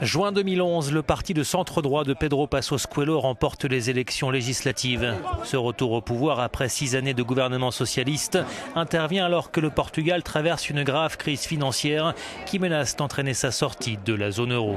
Juin 2011, le parti de centre-droit de Pedro Passos Coelho remporte les élections législatives. Ce retour au pouvoir après 6 années de gouvernement socialiste intervient alors que le Portugal traverse une grave crise financière qui menace d'entraîner sa sortie de la zone euro.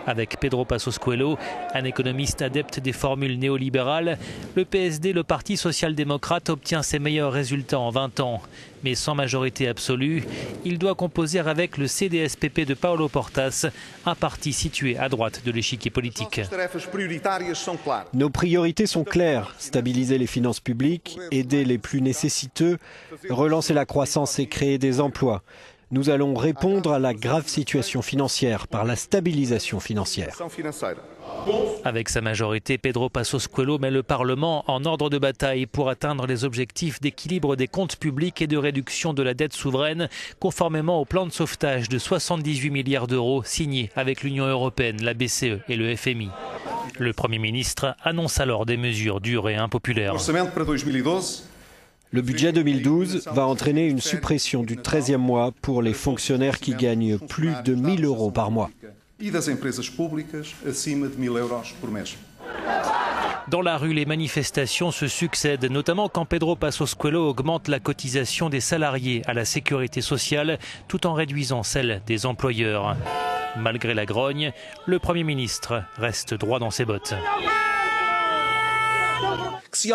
Avec Pedro Passos Coelho, un économiste adepte des formules néolibérales, le PSD, le Parti social-démocrate, obtient ses meilleurs résultats en 20 ans. Mais sans majorité absolue, il doit composer avec le CDS-PP de Paulo Portas, un parti situé à droite de l'échiquier politique. Nos priorités sont claires, stabiliser les finances publiques, aider les plus nécessiteux, relancer la croissance et créer des emplois. Nous allons répondre à la grave situation financière par la stabilisation financière. Avec sa majorité, Pedro Passos Coelho met le Parlement en ordre de bataille pour atteindre les objectifs d'équilibre des comptes publics et de réduction de la dette souveraine, conformément au plan de sauvetage de 78 milliards d'euros signé avec l'Union européenne, la BCE et le FMI. Le Premier ministre annonce alors des mesures dures et impopulaires. Le budget 2012 va entraîner une suppression du 13e mois pour les fonctionnaires qui gagnent plus de 1 000 euros par mois. Dans la rue, les manifestations se succèdent, notamment quand Pedro Passos Coelho augmente la cotisation des salariés à la sécurité sociale tout en réduisant celle des employeurs. Malgré la grogne, le Premier ministre reste droit dans ses bottes. Si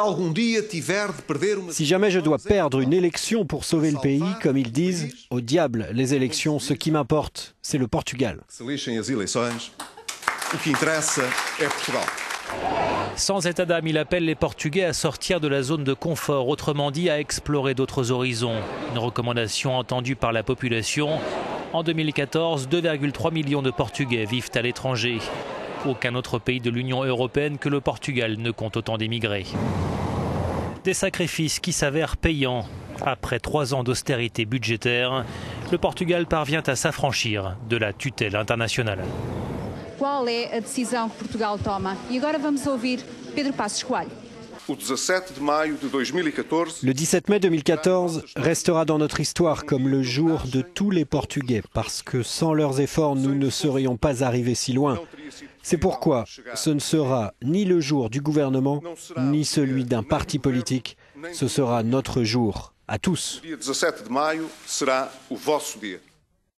jamais je dois perdre une élection pour sauver le pays, comme ils disent, au diable les élections, ce qui m'importe, c'est le Portugal. Sans état d'âme, il appelle les Portugais à sortir de la zone de confort, autrement dit à explorer d'autres horizons. Une recommandation entendue par la population. En 2014, 2,3 millions de Portugais vivent à l'étranger. Aucun autre pays de l'Union européenne que le Portugal ne compte autant d'émigrés. Des sacrifices qui s'avèrent payants. Après 3 ans d'austérité budgétaire, le Portugal parvient à s'affranchir de la tutelle internationale. Qual é a decisão que Portugal toma? E agora vamos ouvir Pedro Passos Coelho. Le 17 mai 2014 restera dans notre histoire comme le jour de tous les Portugais, parce que sans leurs efforts, nous ne serions pas arrivés si loin. C'est pourquoi ce ne sera ni le jour du gouvernement, ni celui d'un parti politique. Ce sera notre jour, à tous.